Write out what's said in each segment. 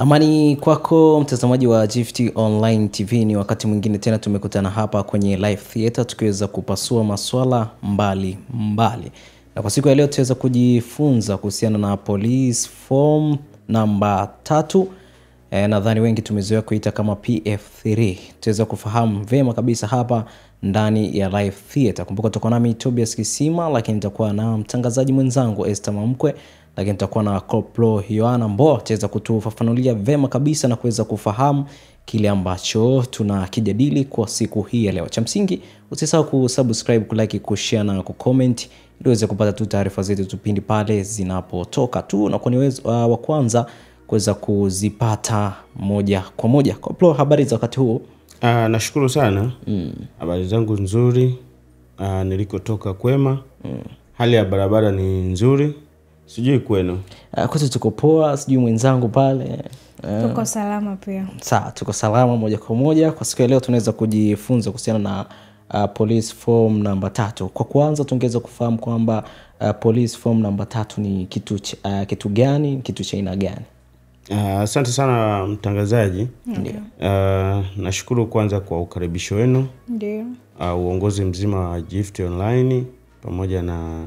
Amani kwako mtazamaji wa Gift Online TV, ni wakati mwingine tena tumekutana hapa kwenye live theater tukiweza kupasua masuala mbali. Na kwa siku ya leo tutaweza kujifunza kuhusiana na police form namba 3. Nadhani wengi tumezoea kuita kama PF3. Tutaweza kufahamu vema kabisa hapa ndani ya live theater. Kumbuka tutakuwa nami Tobias Kisima, lakini nitakuwa na mtangazaji mwenzangu Esther Mamkwe, lakini tutakuwa na Koplo Yohana Mbo tutaweza kutufafanulia vema kabisa na kuweza kufahamu kile ambacho tunakijadili kwa siku hii ya leo. Cha msingi usisahau kusubscribe, kulike, kushare na kucomment ili uweze kupata tu taarifa zetu tupindi pale zinapotoka tu na kwa wa kwanza kuweza kuzipata moja kwa moja. Koplo, habari za wakati huu? Nashukuru sana. Habari zangu nzuri. Nilikotoka kwema. Hali ya barabara ni nzuri. Sijui kwenu. Kwetu tuko poa, sijui mwenzangu pale. Tuko salama pia. Sawa, tuko salama moja kwa moja. Kwa siku ya leo tunaweza kujifunza kuhusiana na police form namba 3. Kwa kwanza tungeweza kufahamu kwamba police form namba 3 ni kitu gani, kitu cha aina gani? Asante sana mtangazaji. Ndio. Nashukuru kwanza kwa ukaribisho wenu. Ndio. Uongozi mzima wa Gift Online pamoja na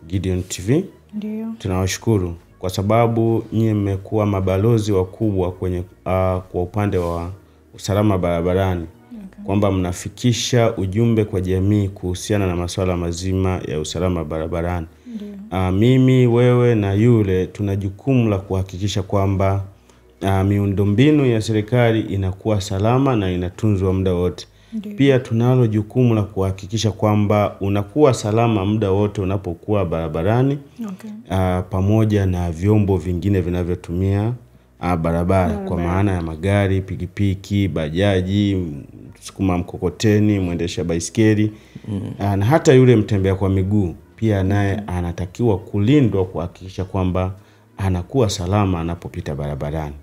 Gideon TV. Ndio. Tunawashukuru kwa sababu nyinyi mmekuwa mabalozi wakubwa kwenye kwa upande wa usalama barabarani. Kwamba mnafikisha ujumbe kwa jamii kuhusiana na masuala mazima ya usalama barabarani. Mimi, wewe na yule tuna jukumu la kuhakikisha kwamba miundombinu ya serikali inakuwa salama na inatunzwa muda wote. Pia tunalo jukumu la kuhakikisha kwamba unakuwa salama muda wote unapokuwa barabarani. Pamoja na vyombo vingine vinavyotumia barabara kwa maana ya magari, pikipiki, bajaji, sukuma mkokoteni, mwendesha baiskeli, na hata yule mtembea kwa miguu pia naye anatakiwa kulindwa kuhakikisha kwamba anakuwa salama anapopita barabarani.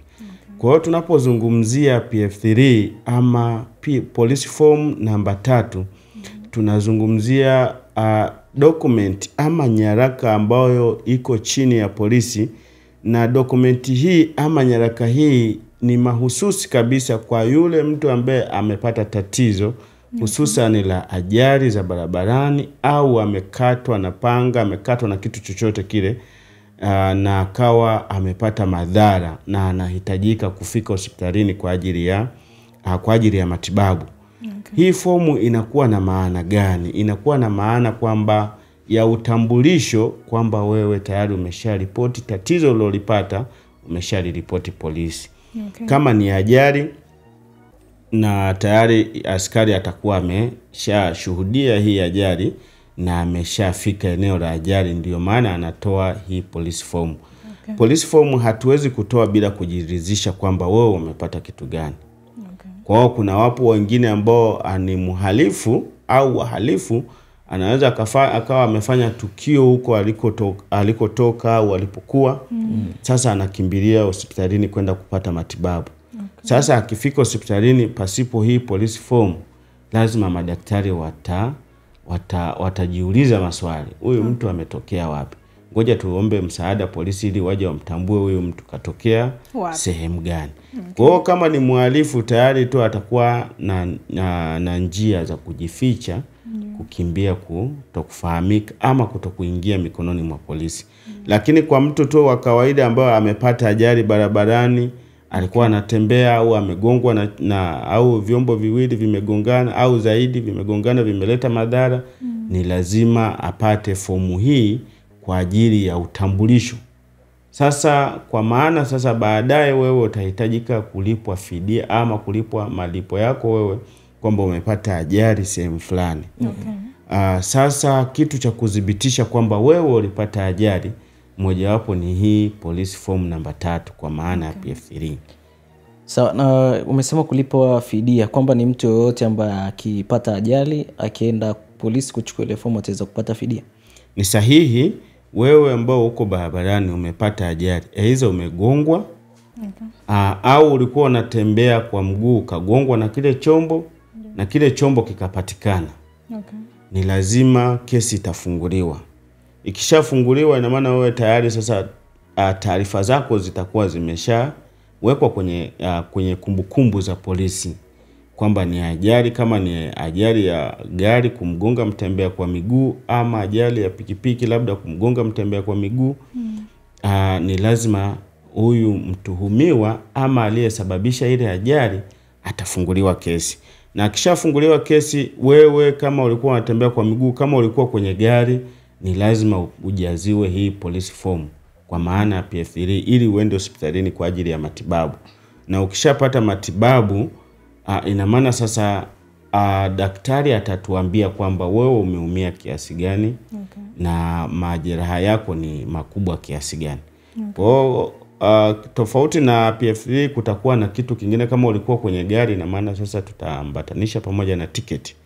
Kwa hiyo tunapozungumzia PF3 ama police form namba 3, tunazungumzia document ama nyaraka ambayo iko chini ya polisi, na dokumenti hii ama nyaraka hii ni mahususi kabisa kwa yule mtu ambaye amepata tatizo hususan la ajali za barabarani, au amekatwa na panga, amekatwa na kitu chochote kile, na akawa amepata madhara na anahitajika kufika hospitalini kwa ajili ya matibabu. Hii fomu inakuwa na maana gani? Inakuwa na maana kwamba ya utambulisho kwamba wewe tayari umesharipoti tatizo ulilopata, umesharipoti polisi. Kama ni ajali na tayari askari atakuwa ameshashuhudia hii ajali na ameshafika eneo la ajali, ndio maana anatoa hii police form. Police form hatuwezi kutoa bila kujiridhisha kwamba wewe umepata kitu gani. Kwa hiyo kuna wapo wengine ambao ni mhalifu au wahalifu, anaweza akawa amefanya tukio huko alikotoka au alipokuwa. Sasa anakimbilia hospitalini kwenda kupata matibabu. Sasa akifika hospitalini pasipo hii police form, lazima madaktari watajiuliza maswali. Huyu mtu ametokea wapi? Ngoja tuombe msaada polisi ili waje wamtambue huyu mtu katokea sehemu gani. Kwa hiyo kama ni mhalifu tayari tu atakuwa na njia za kujificha, kukimbia, kutokufahamika ama kutokuingia mikononi mwa polisi. Lakini kwa mtu tu wa kawaida ambaye amepata ajali barabarani, alikuwa anatembea au amegongwa au vyombo viwili vimegongana au zaidi vimegongana, vimeleta madhara, ni lazima apate fomu hii kwa ajili ya utambulisho. Sasa kwa maana sasa baadaye wewe utahitajika kulipwa fidia ama kulipwa malipo yako wewe kwamba umepata ajali sehemu fulani. Sasa kitu cha kudhibitisha kwamba wewe ulipata ajali mojawapo ni hii police form namba 3 kwa maana ya PF3. Sawa, na umesema kulipwa fidia kwamba ni mtu yoyote ambaye akipata ajali akienda polisi kuchukua ile fomu ataweza kupata fidia? Ni sahihi. Wewe ambao uko barabarani umepata ajali, aidha umegongwa au ulikuwa unatembea kwa mguu ukagongwa na kile chombo na kile chombo kikapatikana, ni lazima kesi itafunguliwa. Ikishafunguliwa ina maana wewe tayari sasa taarifa zako zitakuwa inawekwa kwenye kumbukumbu za polisi kwamba ni ajali, kama ni ajali ya gari kumgonga mtembea kwa miguu ama ajali ya pikipiki labda kumgonga mtembea kwa miguu, ni lazima huyu mtuhumiwa ama aliyesababisha ile ajali atafunguliwa kesi. Na akishafunguliwa kesi, wewe kama ulikuwa unatembea kwa miguu, kama ulikuwa kwenye gari, ni lazima ujaziwe hii police form kwa maana ya PF3 ili uende hospitalini kwa ajili ya matibabu. Na ukishapata matibabu, ina maana sasa daktari atatuambia kwamba wewe umeumia kiasi gani, na majeraha yako ni makubwa kiasi gani. Kwa tofauti na PF3 kutakuwa na kitu kingine kama ulikuwa kwenye gari, na maana sasa tutaambatanisha pamoja na tiketi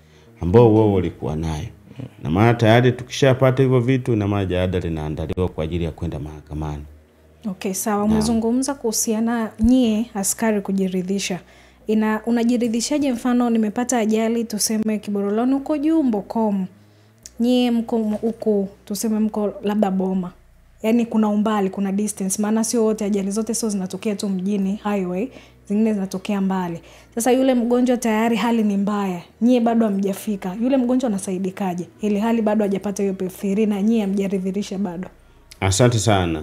ambao wewe ulikuwa nayo. Na maana tayari tukishapata hivyo vitu, na maana jalada linaandaliwa kwa ajili ya kwenda mahakamani. Okay, sawa. Umezungumza kuhusiana nyie askari kujiridhisha. Unajiridhishaje? Mfano nimepata ajali tuseme Kiboroloni huko juu Mbokomo. Nyie mko huko tuseme mko labda Boma. Yaani kuna umbali, kuna distance. Maana sio wote ajali zote sio zinatokea tu mjini highway, zingine zinatokea mbali. Sasa yule mgonjwa tayari hali ni mbaya, nyie bado hamjafika. Yule mgonjwa anasaidikaje ili hali bado hajapata hiyo PF3 na nyie hamjaridhisha bado? Asante sana.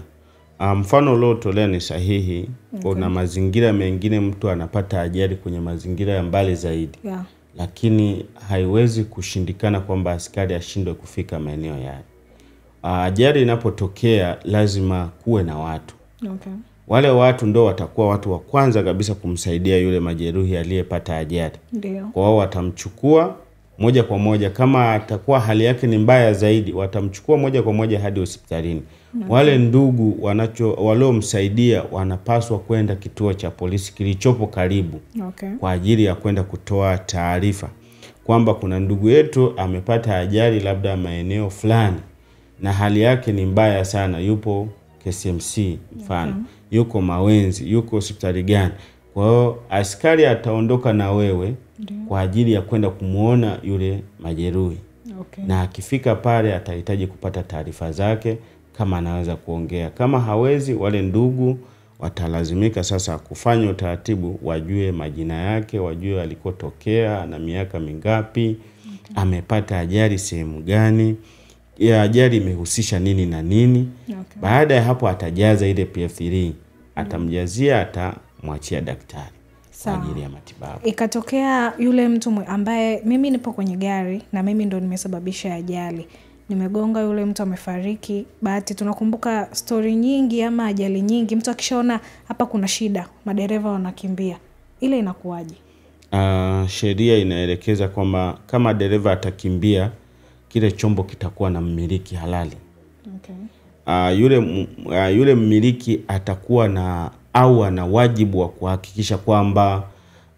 Mfano uliotolea ni sahihi. Kuna mazingira mengine mtu anapata ajali kwenye mazingira ya mbali zaidi. Lakini haiwezi kushindikana kwamba askari ashindwe kufika maeneo yale. Ajali inapotokea lazima kuwe na watu. Wale watu ndo watakuwa watu wa kwanza kabisa kumsaidia yule majeruhi aliyepata ajali. Kwa wao watamchukua moja kwa moja, kama atakuwa hali yake ni mbaya zaidi watamchukua moja kwa moja hadi hospitalini. Wale ndugu waliomsaidia wanapaswa kwenda kituo cha polisi kilichopo karibu kwa ajili ya kwenda kutoa taarifa kwamba kuna ndugu yetu amepata ajali labda maeneo fulani na hali yake ni mbaya sana, yupo KCMC mfano, yuko Mawenzi, yuko hospitali gani. Kwa hiyo askari ataondoka na wewe kwa ajili ya kwenda kumuona yule majeruhi. Na akifika pale atahitaji kupata taarifa zake kama anaweza kuongea. Kama hawezi, wale ndugu watalazimika sasa kufanya utaratibu, wajue majina yake, wajue alikotokea na miaka mingapi, amepata ajali sehemu gani, ya ajali imehusisha nini na nini. Baada ya hapo atajaza ile PF3, atamjazia, atamwachia daktari kwa ajili ya matibabu. Ikatokea yule mtu ambaye mimi nipo kwenye gari na mimi ndo nimesababisha ajali, nimegonga yule mtu amefariki. Bahati tunakumbuka story nyingi ama ajali nyingi, mtu akishaona hapa kuna shida madereva wanakimbia. Ile inakuwaje? Sheria inaelekeza kwamba kama dereva atakimbia, kile chombo kitakuwa na mmiliki halali. Yule mmiliki atakuwa na ana wajibu wa kuhakikisha kwamba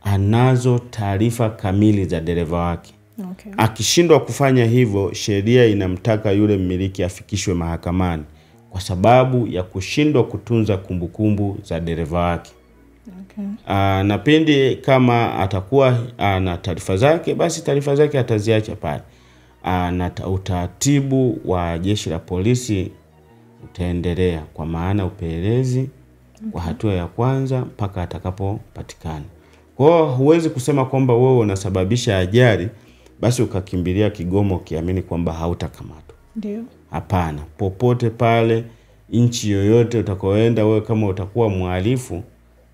anazo taarifa kamili za dereva wake. Akishindwa kufanya hivyo, sheria inamtaka yule mmiliki afikishwe mahakamani kwa sababu ya kushindwa kutunza kumbukumbu za dereva wake. Na pindi kama atakuwa na taarifa zake, basi taarifa zake ataziacha pale. Na utaratibu wa jeshi la polisi utaendelea, kwa maana upelelezi kwa hatua ya kwanza mpaka atakapopatikana. Kwa hiyo huwezi kusema kwamba wewe unasababisha ajali basi ukakimbilia Kigoma ukiamini kwamba hautakamatwa. Hapana, popote pale, nchi yoyote utakoenda wewe, kama utakuwa mhalifu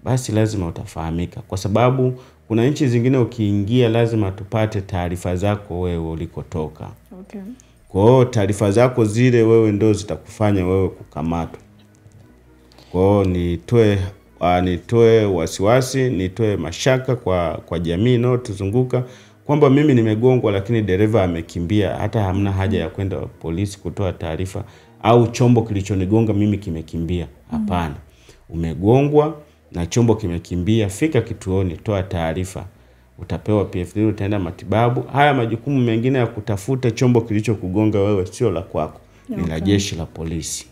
basi lazima utafahamika, kwa sababu kuna nchi zingine ukiingia lazima tupate taarifa zako wewe ulikotoka. Kwa hiyo taarifa zako zile wewe ndio zitakufanya wewe kukamatwa. Kwa hiyo nitoe wasiwasi, nitoe mashaka kwa jamii inayotuzunguka kwamba mimi nimegongwa lakini dereva amekimbia, hata hamna haja ya kwenda polisi kutoa taarifa, au chombo kilichonigonga mimi kimekimbia. Hapana. Umegongwa na chombo kimekimbia, fika kituoni, toa taarifa, utapewa PF3, utaenda matibabu. Haya majukumu mengine ya kutafuta chombo kilichokugonga wewe sio la kwako, ni la jeshi la polisi.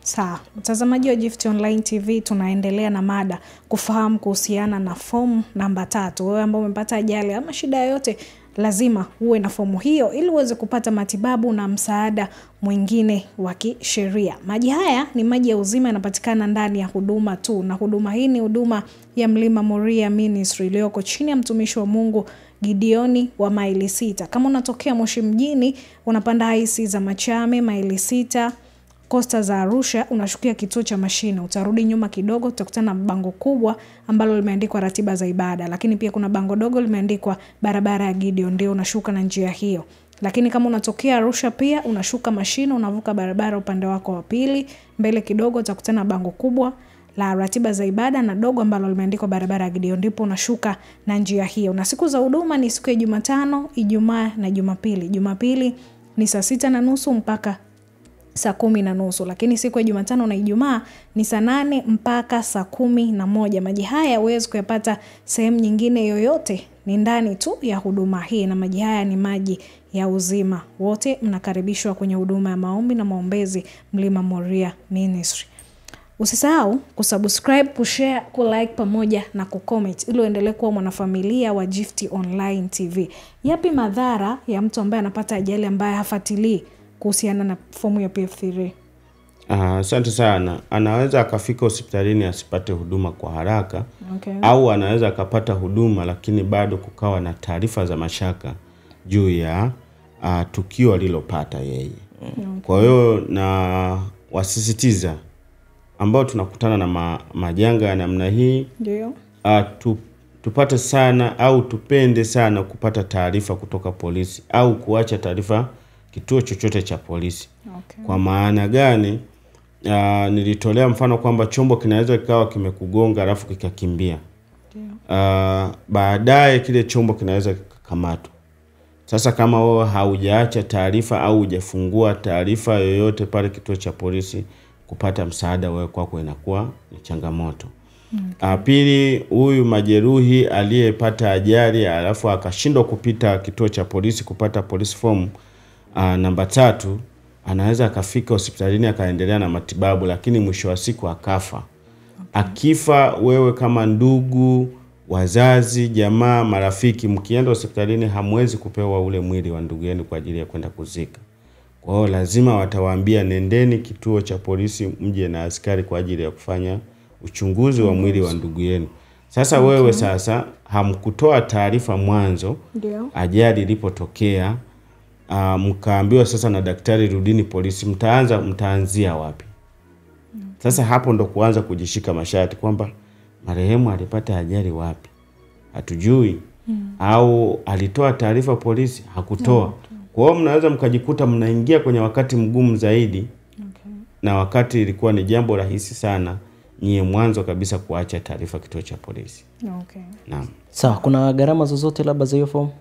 Sawa, mtazamaji wa Gift Online TV, tunaendelea na mada kufahamu kuhusiana na form namba 3. Wewe ambao umepata ajali ama shida yoyote lazima uwe na fomu hiyo ili uweze kupata matibabu na msaada mwingine wa kisheria. Maji haya ni maji ya uzima, yanapatikana ndani ya huduma tu, na huduma hii ni huduma ya Mlima Moria Ministry iliyoko chini ya mtumishi wa Mungu Gideoni wa Maili 6. Kama unatokea Moshi mjini, unapanda haisi za Machame Maili 6, Costa za Arusha, unashukia kituo cha mashine. Utarudi nyuma kidogo, utakutana na bango kubwa ambalo limeandikwa ratiba za ibada, lakini pia kuna bango dogo limeandikwa barabara ya Gideon, ndio unashuka na njia hiyo. Lakini kama unatokea Arusha pia unashuka mashine, unavuka barabara upande wako wa pili, mbele kidogo utakutana na bango kubwa la ratiba za ibada na dogo ambalo limeandikwa barabara ya Gideon, ndipo unashuka na njia hiyo. Na siku za huduma ni siku ya Jumatano, Ijumaa na Jumapili. Jumapili ni saa 6:30 mpaka saa 10:30, lakini siku ya Jumatano na Ijumaa ni saa 8 mpaka saa 11. Maji haya huwezi kuyapata sehemu nyingine yoyote, ni ndani tu ya huduma hii, na maji haya ni maji ya uzima. Wote mnakaribishwa kwenye huduma ya maombi na maombezi Mlima Moria Ministry. Usisahau kusubscribe, kushare, kulike pamoja na kucomment ili uendelee kuwa mwanafamilia wa Gift Online TV. Yapi madhara ya mtu ambaye anapata ajali ambaye hafuatilii kuhusiana na fomu ya PF3? Asante sana. Anaweza akafika hospitalini asipate huduma kwa haraka, au anaweza akapata huduma lakini bado kukawa na taarifa za mashaka juu ya tukio alilopata yeye. Kwa hiyo na wasisitiza ambao tunakutana na majanga ya namna hii, ndio tupate sana au tupende sana kupata taarifa kutoka polisi au kuacha taarifa kituo chochote cha polisi. Kwa maana gani? Nilitolea mfano kwamba chombo kinaweza kikawa kimekugonga alafu kikakimbia. Baadaye kile chombo kinaweza kikamatwa. Sasa kama wewe haujaacha taarifa au hujafungua taarifa yoyote pale kituo cha polisi, kupata msaada wewe kwako inakuwa ni changamoto. Pili, huyu majeruhi aliyepata ajali alafu akashindwa kupita kituo cha polisi kupata police form, namba 3, anaweza akafika hospitalini akaendelea na matibabu, lakini mwisho wa siku akafa. Akifa, wewe kama ndugu, wazazi, jamaa, marafiki, mkienda hospitalini hamwezi kupewa ule mwili wa ndugu yenu kwa ajili ya kwenda kuzika. Kwa hiyo lazima watawaambia nendeni kituo cha polisi mje na askari kwa ajili ya kufanya uchunguzi wa mwili wa ndugu yenu. Sasa wewe sasa hamkutoa taarifa mwanzo ajali ilipotokea, mkaambiwa sasa na daktari rudini polisi, mtaanzia wapi? Sasa hapo ndo kuanza kujishika mashati kwamba marehemu alipata ajali wapi? Hatujui. Au alitoa taarifa polisi? Hakutoa. Kwa hiyo mnaweza mkajikuta mnaingia kwenye wakati mgumu zaidi. Na wakati ilikuwa ni jambo rahisi sana nyie mwanzo kabisa kuacha taarifa kituo cha polisi. Naam. Sawa, kuna gharama zozote labda za hiyo fomu?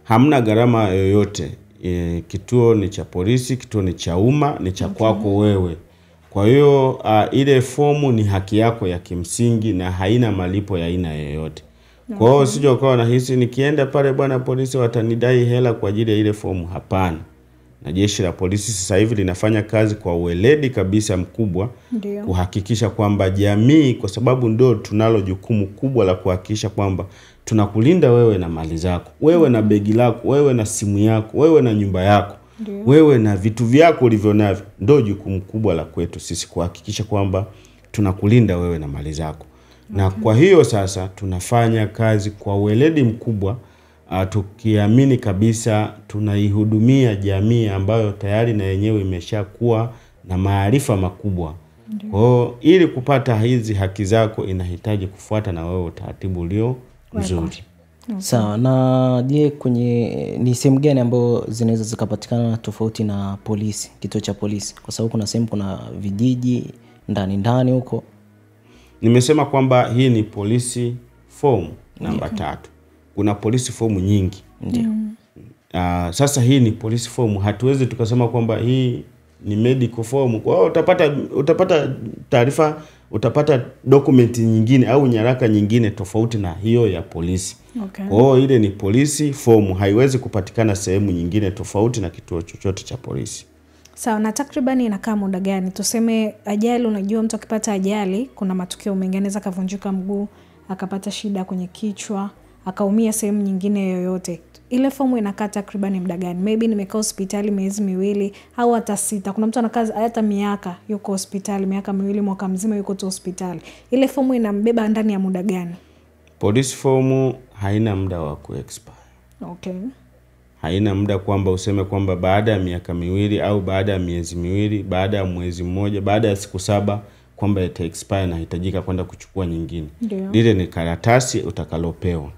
Hamna gharama yoyote. Kituo ni cha polisi, kituo ni cha umma, ni cha kwako wewe. Kwa hiyo ile fomu ni haki yako ya kimsingi na haina malipo ya aina yoyote. Kwa hiyo usije ukawa unahisi nikienda pale bwana polisi watanidai hela kwa ajili ya ile fomu. Hapana. Na jeshi la polisi sasa hivi linafanya kazi kwa uweledi kabisa mkubwa kuhakikisha kwamba jamii, kwa sababu ndio tunalo jukumu kubwa la kuhakikisha kwamba tunakulinda wewe na mali zako, wewe na begi lako, wewe na simu yako, wewe na nyumba yako, wewe na vitu vyako ulivyonavyo. Ndio jukumu kubwa la kwetu sisi kuhakikisha kwamba tunakulinda wewe na mali zako. Na kwa hiyo sasa tunafanya kazi kwa uweledi mkubwa, tukiamini kabisa tunaihudumia jamii ambayo tayari na yenyewe imeshakuwa na maarifa makubwa. Kwa hiyo ili kupata hizi haki zako inahitaji kufuata na wewe utaratibu ulio mzuri. Sawa, na je, ni sehemu gani ambazo zinaweza zikapatikana tofauti na polisi, kituo cha polisi? Kwa sababu kuna sehemu kuna vijiji ndani huko. Nimesema kwamba hii ni polisi form namba 3. Kuna polisi form nyingi. Ndio. Sasa hii ni polisi form, hatuwezi tukasema kwamba hii ni medical form. Kwa hiyo utapata taarifa, utapata document nyingine au nyaraka nyingine tofauti na hiyo ya polisi. Kwa hiyo ile ni polisi form, haiwezi kupatikana sehemu nyingine tofauti na kituo chochote cha polisi. Sawa, na takribani inakaa muda gani? Tuseme ajali, unajua mtu akipata ajali kuna matukio mengi, anaweza kavunjika mguu, akapata shida kwenye kichwa, akaumia sehemu nyingine yoyote, ile fomu inakaa takriban muda gani? Maybe nimekaa hospitali miezi 2 au hata 6. Kuna mtu anakaa hata miaka yuko hospitali, miaka 2, mwaka mzima yuko tu hospitali. Ile fomu inambeba ndani ya muda gani? Police form haina muda wa kuexpire. Okay. Haina muda kwamba useme kwamba baada ya miaka 2 au baada ya miezi 2, baada ya mwezi mmoja, baada ya siku 7 kwamba ita expire na hitajika kwenda kuchukua nyingine. Lile ni karatasi utakalopewa.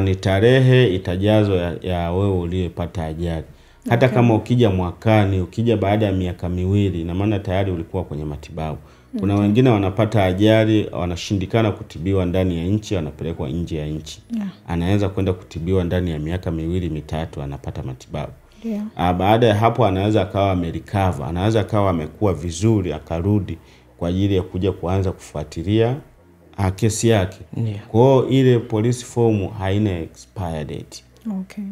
Ni tarehe itajazwa ya wewe uliyepata ajali. Hata kama ukija mwakani, ukija baada ya miaka 2, na maana tayari ulikuwa kwenye matibabu. Kuna wengine wanapata ajali, wanashindikana kutibiwa ndani ya nchi, wanapelekwa nje ya nchi. Anaweza kwenda kutibiwa ndani ya miaka 2-3, anapata matibabu. Baada ya hapo anaweza akawa amerecover, anaweza akawa amekuwa vizuri akarudi kwa ajili ya kuja kuanza kufuatilia kesi yake. Kwa hiyo ile police form haina expire date. Okay.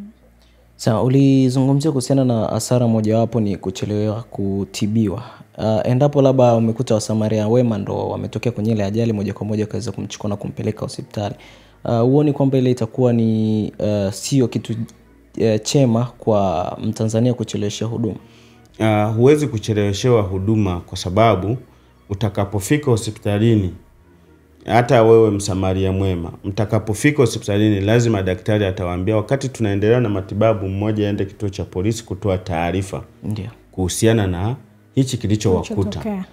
Sawa, ulizungumzia kuhusiana na hasara mojawapo ni kuchelewa kutibiwa. Endapo labda umekuta wasamaria wema ndo wametokea kwenye ile ajali moja kwa moja kaweza kumchukua na kumpeleka hospitali, huoni kwamba ile itakuwa ni sio kitu chema kwa Mtanzania kuchelewesha huduma? Huwezi kucheleweshewa huduma kwa sababu utakapofika hospitalini, hata wewe msamaria mwema, mtakapofika hospitalini lazima daktari atawaambia wakati tunaendelea na matibabu, mmoja aende kituo cha polisi kutoa taarifa kuhusiana na hichi kilichowakuta.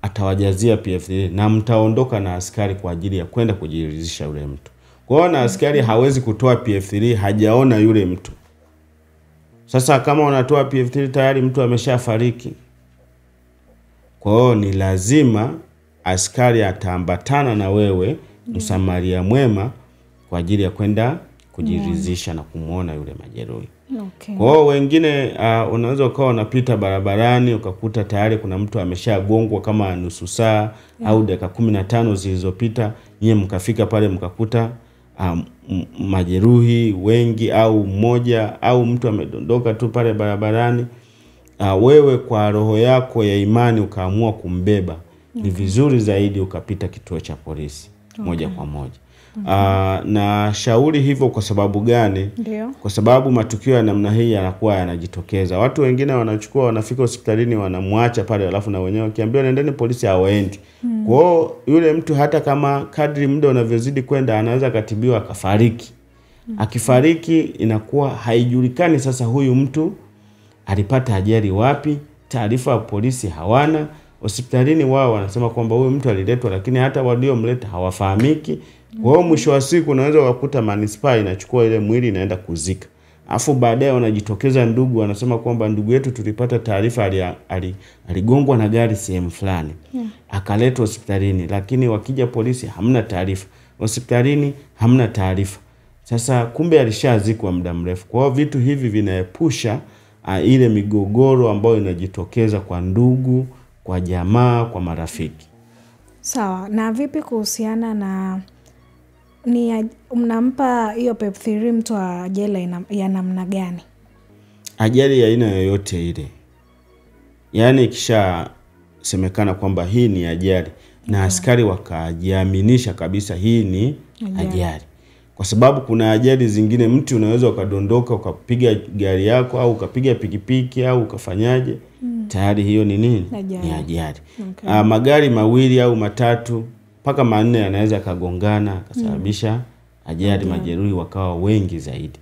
Atawajazia PF3 na mtaondoka na askari kwa ajili ya kwenda kujiridhisha yule mtu. Kwa hiyo na askari hawezi kutoa PF3 hajaona yule mtu. Sasa kama unatoa PF3 tayari mtu ameshafariki. Kwa hiyo ni lazima askari ataambatana na wewe msamaria mwema kwa ajili ya kwenda kujiridhisha na kumuona yule majeruhi. Kwa hiyo wengine unaweza ukawa unapita barabarani ukakuta tayari kuna mtu ameshagongwa kama nusu saa au dakika 15 zilizopita, nyie mkafika pale mkakuta majeruhi wengi au mmoja au mtu amedondoka tu pale barabarani. Wewe kwa roho yako ya imani ukaamua kumbeba, ni vizuri zaidi ukapita kituo cha polisi moja kwa moja. Na shauri hivyo kwa sababu gani? Kwa sababu matukio ya namna hii yanakuwa yanajitokeza. Watu wengine wanachukua, wanafika hospitalini, wanamwacha pale, alafu na wenyewe wakiambiwa nendeni polisi hawaendi. Kwa hiyo yule mtu hata kama kadri muda unavyozidi kwenda anaweza katibiwa akafariki. Akifariki inakuwa haijulikani sasa huyu mtu alipata ajali wapi, taarifa ya polisi hawana. Hospitalini wao wanasema kwamba huyu mtu aliletwa, lakini hata waliomleta hawafahamiki. Kwa hiyo mwisho wa siku unaweza kukuta manispaa inachukua ile mwili inaenda kuzika. Afu baadaye wanajitokeza ndugu wanasema kwamba ndugu yetu tulipata taarifa aligongwa na gari sehemu fulani. Akaletwa hospitalini, lakini wakija polisi hamna taarifa. Hospitalini hamna taarifa. Sasa kumbe alishazikwa muda mrefu. Kwa hiyo vitu hivi vinaepusha ile migogoro ambayo inajitokeza kwa ndugu, kwa jamaa, kwa marafiki. Sawa, na vipi kuhusiana na mnampa hiyo PF3 mtu wa ajali ya namna gani? Ajali ya aina yoyote ile. Yaani kisha semekana kwamba hii ni ajali na askari wakajiaminisha kabisa hii ni ajali. Kwa sababu kuna ajali zingine mtu unaweza ukadondoka ukapiga gari yako au ukapiga pikipiki au ukafanyaje, tayari hiyo ni nini? Ni ajali. Magari 2 au 3 mpaka 4 yanaweza kagongana kasababisha ajali, majeruhi wakawa wengi zaidi.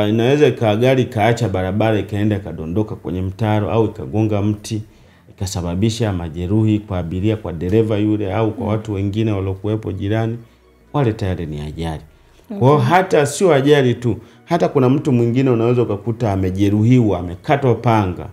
Inaweza gari kaacha barabara ikaenda kadondoka kwenye mtaro au ikagonga mti ikasababisha majeruhi kwa abiria, kwa dereva yule au kwa watu wengine waliokuwepo jirani, wale tayari ni ajali. Kwa hiyo hata sio ajali tu, hata kuna mtu mwingine unaweza ukakuta amejeruhiwa, amekatwa panga.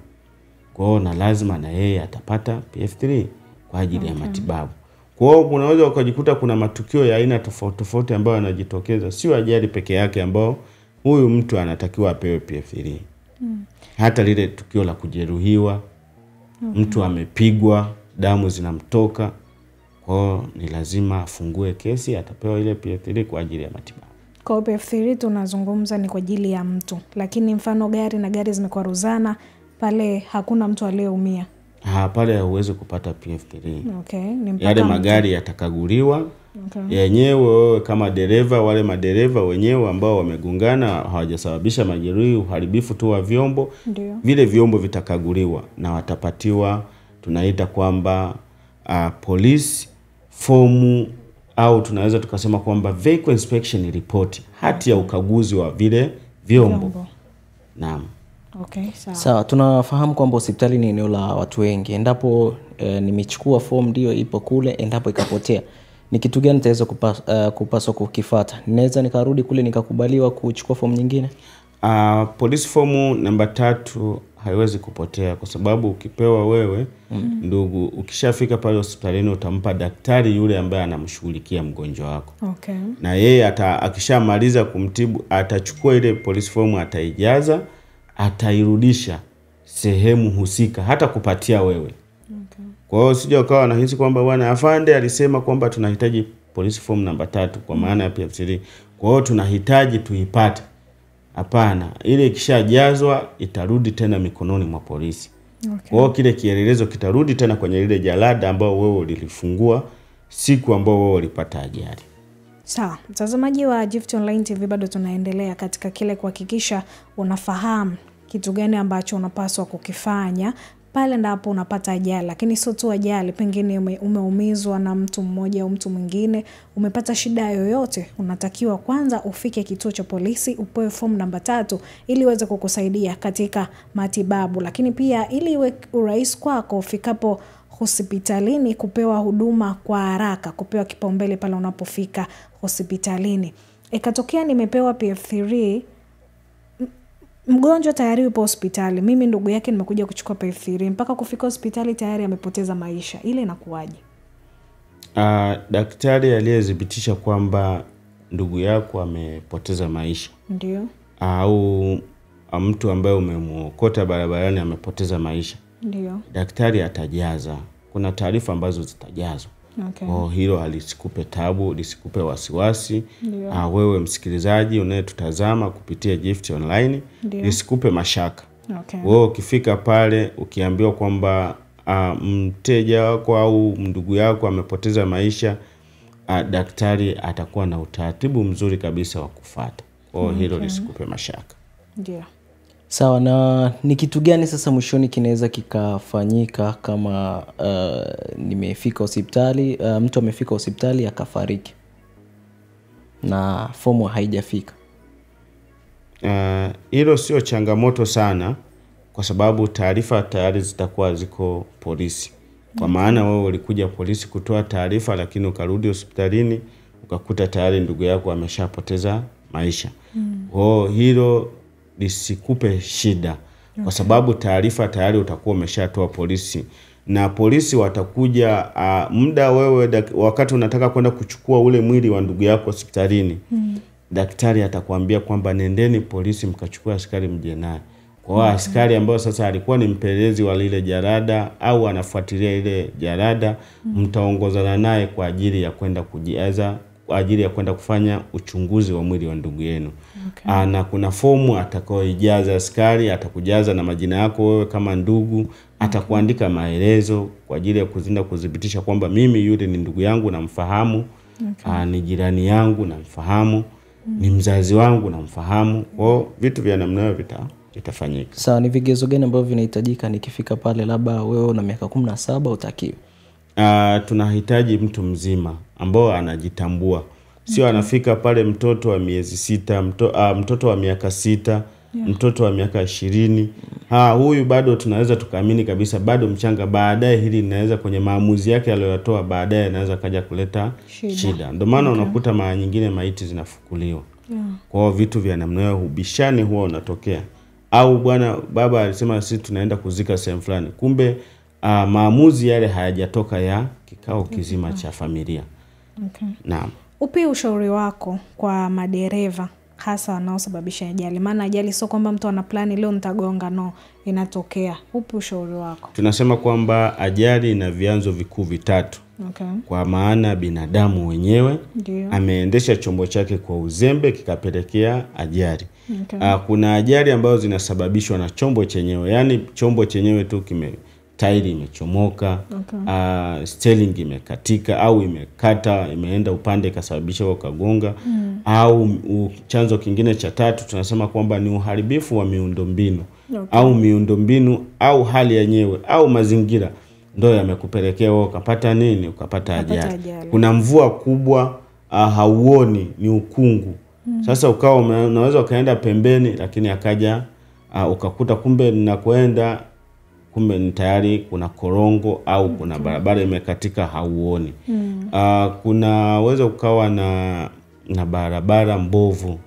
Kwa hiyo na lazima na yeye atapata PF3 kwa ajili ya matibabu. Kwa hiyo unaweza ukajikuta kuna matukio ya aina tofauti tofauti ambayo yanajitokeza, sio ajali peke yake ambao huyu mtu anatakiwa apewe PF3. Hata lile tukio la kujeruhiwa, mtu amepigwa, damu zinamtoka, kwa hiyo ni lazima afungue kesi, atapewa ile PF3 kwa ajili ya matibabu. Kwa PF3 tunazungumza ni kwa ajili ya mtu, lakini mfano gari na gari zimekwaruzana, pale hakuna mtu aliyeumia. Pale huwezi kupata PF3. Okay, yale magari yatakaguliwa, Yenyewe wewe kama dereva, wale madereva wenyewe ambao wamegongana hawajasababisha majeruhi, uharibifu tu wa vyombo, vile vyombo vitakaguliwa na watapatiwa tunaita kwamba police form, au tunaweza tukasema kwamba vehicle inspection report, hati ya ukaguzi wa vile vyombo. Naam. Okay, sawa. Sawa, tunafahamu kwamba hospitali ni eneo la watu wengi. Endapo nimechukua form ndio ipo kule, endapo ikapotea, ni kitu gani nitaweza kupaswa kukifuata? Ninaweza nikarudi kule nikakubaliwa kuchukua form nyingine? Police form namba 3 haiwezi kupotea, kwa sababu ukipewa wewe ndugu, ukishafika pale hospitalini utampa daktari yule ambaye anamshughulikia mgonjwa wako. Okay. Na yeye akishamaliza kumtibu atachukua ile police form, ataijaza, atairudisha sehemu husika, hata kupatia wewe. Okay. Kwa hiyo sije ukawa unahisi kwamba bwana afande alisema kwamba tunahitaji police form namba 3 kwa maana ya PF3, kwa hiyo tunahitaji tuipate. Hapana, ile ikishajazwa itarudi tena mikononi mwa polisi. Okay. Kwa hiyo kile kielelezo kitarudi tena kwenye ile jalada ambao wewe ulilifungua siku ambao wewe ulipata ajali. Sawa, mtazamaji wa Gift Online TV, bado tunaendelea katika kile kuhakikisha unafahamu kitu gani ambacho unapaswa kukifanya pale ndapo unapata ajali. Lakini sio tu ajali, pengine umeumizwa na mtu mmoja au mtu mwingine, umepata shida yoyote, unatakiwa kwanza ufike kituo cha polisi, upewe form namba 3 ili iweze kukusaidia katika matibabu. Lakini pia ili iwe urahisi kwako ufikapo hospitalini kupewa huduma kwa haraka, kupewa kipaumbele pale unapofika hospitalini. Ikatokea nimepewa PF3, mgonjwa tayari yupo hospitali, mimi ndugu yake nimekuja kuchukua PF3, mpaka kufika hospitali tayari amepoteza maisha, ile inakuwaje? Daktari aliyedhibitisha kwamba ndugu yako amepoteza maisha, ndio, au mtu ambaye umemuokota barabarani amepoteza maisha, ndio, daktari atajaza. Kuna taarifa ambazo zitajazwa. Okay. Hilo halisikupe tabu, lisikupe wasiwasi. Wewe msikilizaji unayetutazama kupitia Gift Online, lisikupe mashaka. Okay. Wewe ukifika pale ukiambiwa kwamba mteja wako au ndugu yako amepoteza maisha, daktari atakuwa na utaratibu mzuri kabisa wa kufuata. Hilo lisikupe mashaka. Ndio. Sawa, na ni kitu gani sasa mwishoni kinaweza kikafanyika kama nimefika hospitali, mtu amefika hospitali akafariki na fomu haijafika? Hilo sio changamoto sana, kwa sababu taarifa tayari zitakuwa ziko polisi. Kwa maana wewe ulikuja polisi kutoa taarifa, lakini ukarudi hospitalini ukakuta tayari ndugu yako ameshapoteza maisha. Hilo lisikupe shida, kwa sababu taarifa tayari utakuwa umeshatoa polisi, na polisi watakuja muda wewe wakati unataka kwenda kuchukua ule mwili wa ndugu yako hospitalini. Daktari atakwambia kwamba nendeni polisi mkachukua askari mje naye. Kwa askari ambao sasa alikuwa ni mpelelezi wa lile jarada au anafuatilia ile jarada, mtaongozana naye kwa ajili ya kwenda kujiaza, kwa ajili ya kwenda kufanya uchunguzi wa mwili wa ndugu yenu. Okay. Na kuna fomu atakayoijaza askari, atakujaza na majina yako wewe kama ndugu, atakuandika maelezo kwa ajili ya kudhibitisha kwamba mimi yule ni ndugu yangu namfahamu, ni jirani yangu namfahamu, ni mzazi wangu namfahamu. Kwa vitu vya namna hiyo vitafanyika. Sawa, ni vigezo gani ambavyo vinahitajika nikifika pale, labda wewe una miaka 17 utakiwa? Tunahitaji mtu mzima ambao anajitambua. Sio anafika pale mtoto wa miezi 6, mtoto wa miaka 6, mtoto wa miaka 20. Huyu bado tunaweza tukaamini kabisa bado mchanga, baadaye hili linaweza kwenye maamuzi yake aliyotoa baadaye anaweza kaja kuleta shida. Ndio maana unakuta mara nyingine maiti zinafukuliwa. Kwa vitu vya namna hiyo ubishani huwa unatokea. Au bwana baba alisema sisi tunaenda kuzika sehemu fulani, kumbe maamuzi yale hayajatoka ya kikao kizima cha familia. Okay. Naam. Upi ushauri wako kwa madereva hasa wanaosababisha ajali? Maana ajali sio kwamba mtu ana plani leo nitagonga, no, inatokea. Upi ushauri wako? Tunasema kwamba ajali ina vyanzo vikuu vitatu. Okay. Kwa maana binadamu wenyewe ameendesha chombo chake kwa uzembe kikapelekea ajali. Okay. Kuna ajali ambazo zinasababishwa na chombo chenyewe, yani chombo chenyewe tu tairi imechomoka, steering imekatika au imekata, imeenda upande ikasababisha ukagonga, au chanzo kingine cha tatu tunasema kwamba ni uharibifu wa miundombinu, au miundombinu au hali yenyewe au mazingira ndio yamekupelekea wewe ukapata nini, ukapata ajali. Kuna mvua kubwa, hauoni, ni ukungu. Sasa ukawa unaweza ukaenda pembeni, lakini akaja ukakuta kumbe ninakoenda kumbe ni tayari kuna korongo au kuna barabara imekatika, hauoni. Kunaweza ukawa na barabara mbovu,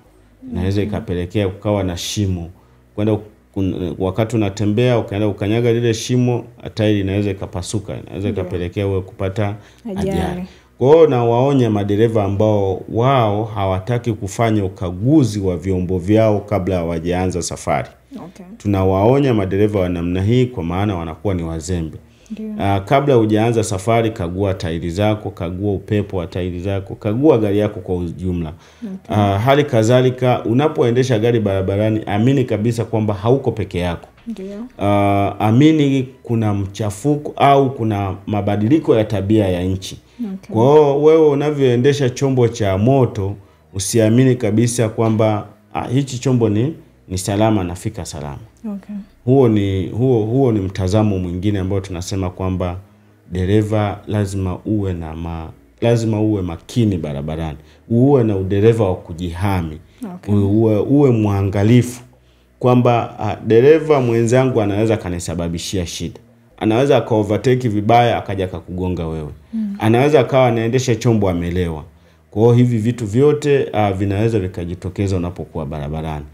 inaweza ikapelekea ukawa na shimo. Kwenda wakati unatembea ukaenda ukanyaga lile shimo, tairi inaweza ikapasuka, inaweza ikapelekea wewe kupata ajali. Kwa hiyo na waonya madereva ambao wao hawataki kufanya ukaguzi wa vyombo vyao kabla hawajaanza safari. Tunawaonya madereva wa namna hii kwa maana wanakuwa ni wazembe. Kabla hujaanza safari, kagua tairi zako, kagua upepo wa tairi zako, kagua gari yako kwa ujumla. Hali kadhalika unapoendesha gari barabarani, amini kabisa kwamba hauko peke yako. Amini kuna mchafuko au kuna mabadiliko ya tabia ya nchi. Kwa hiyo wewe unavyoendesha chombo cha moto, usiamini kabisa kwamba hichi chombo ni salama, nafika salama. Huo ni mtazamo mwingine ambao tunasema kwamba dereva lazima uwe makini barabarani. Uwe na udereva wa kujihami. Uwe mwangalifu kwamba dereva mwenzangu anaweza kanisababishia shida. Anaweza akaovertake vibaya akaja akakugonga wewe. Anaweza akawa anaendesha chombo amelewa. Kwa hiyo hivi vitu vyote vinaweza vikajitokeza unapokuwa barabarani.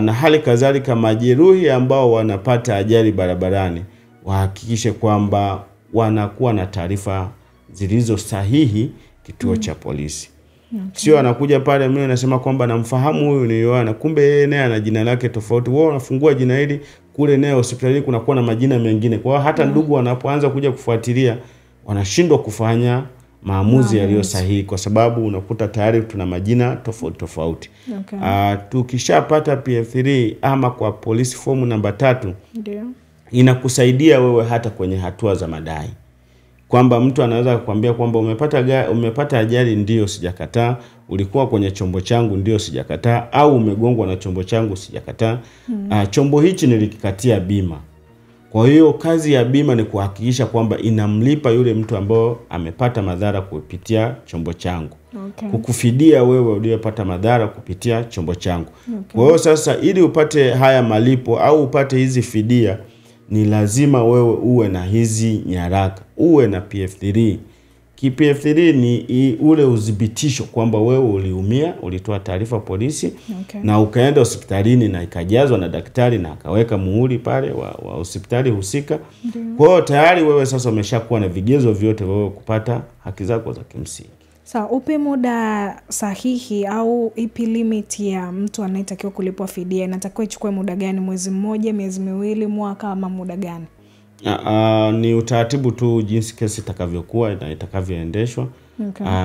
Na hali kadhalika majeruhi ambao wanapata ajali barabarani, wahakikishe kwamba wanakuwa na taarifa zilizo sahihi kituo cha polisi. Sio anakuja pale mimi nasema kwamba namfahamu huyu ni Yohana, kumbe yeye naye ana jina lake tofauti. Wao wanafungua jina hili, kule naye hospitali kuna kuwa na majina mengine. Kwa hiyo hata ndugu wanapoanza kuja kufuatilia wanashindwa kufanya maamuzi yaliyo sahihi kwa sababu unakuta tayari tuna majina tofauti tofauti. Tukishapata PF3 ama kwa police form namba 3, inakusaidia wewe hata kwenye hatua za madai. Kwamba mtu anaweza kukwambia kwamba umepata ajali, ndio sijakataa, ulikuwa kwenye chombo changu, ndio sijakataa, au umegongwa na chombo changu, sijakataa. Chombo hichi nilikikatia bima. Kwa hiyo kazi ya bima ni kuhakikisha kwamba inamlipa yule mtu ambao amepata madhara kupitia chombo changu. Kukufidia wewe uliyepata madhara kupitia chombo changu. Kwa hiyo sasa ili upate haya malipo au upate hizi fidia, ni lazima wewe uwe na hizi nyaraka, uwe na PF3. PF3 ni ule udhibitisho kwamba wewe uliumia, ulitoa taarifa polisi, na ukaenda hospitalini na ikajazwa na daktari na akaweka muhuri pale wa hospitali husika. Kwa hiyo tayari wewe sasa umeshakuwa na vigezo vyote wewe kupata haki zako za kimsingi. Upe muda sahihi au ipi limit ya mtu anayetakiwa kulipwa fidia? Inatakiwa ichukue muda gani? Mwezi mmoja, miezi miwili, mwaka, ama muda gani? Ni utaratibu tu jinsi kesi itakavyokuwa na itakavyoendeshwa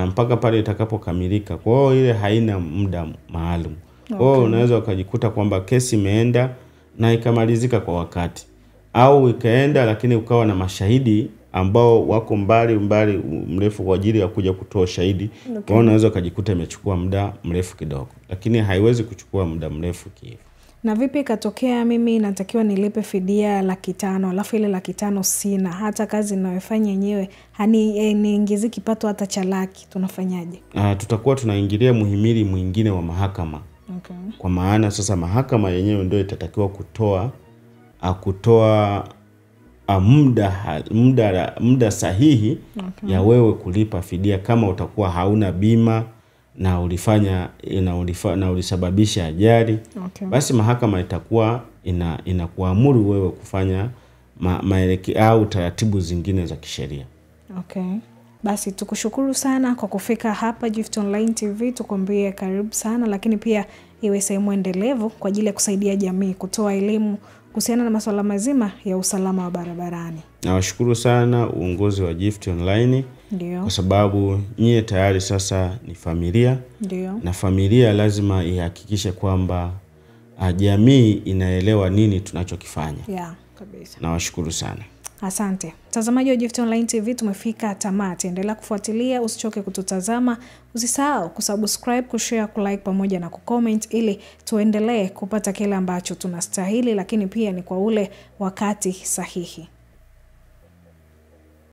mpaka pale itakapokamilika. Kwa hiyo ile haina muda maalum. Kwa hiyo unaweza ukajikuta kwamba kesi imeenda na ikamalizika kwa wakati, au ikaenda lakini ukawa na mashahidi ambao wako mbali mrefu kwa ajili ya kuja kutoa shahidi. Kwa hiyo unaweza ukajikuta imechukua muda mrefu kidogo, lakini haiwezi kuchukua muda mrefu kiasi. Na vipi katokea mimi natakiwa nilipe fidia 500,000 alafu ile 500,000 sina, hata kazi ninayofanya yenyewe niingizi kipato hata cha laki, tunafanyaje? Tutakuwa tunaingilia muhimili mwingine wa mahakama. Kwa maana sasa mahakama yenyewe ndio itatakiwa kutoa muda sahihi ya wewe kulipa fidia kama utakuwa hauna bima na ulisababisha ajali. Basi mahakama itakuwa inakuamuru wewe kufanya maelekeo au taratibu zingine za kisheria. Basi tukushukuru sana kwa kufika hapa Gift Online TV, tukwambie karibu sana, lakini pia iwe sehemu endelevu kwa ajili ya kusaidia jamii kutoa elimu kuhusiana na masuala mazima ya usalama wa barabarani. Nawashukuru sana uongozi wa Gift Online. Kwa sababu nyie tayari sasa ni familia. Na familia lazima ihakikishe kwamba jamii inaelewa nini tunachokifanya. Kabisa. Nawashukuru sana. Asante. Mtazamaji wa Gift Online TV, tumefika tamati. Endelea kufuatilia, usichoke kututazama. Usisahau kusubscribe, kushare, kulike pamoja na kucomment ili tuendelee kupata kile ambacho tunastahili, lakini pia ni kwa ule wakati sahihi.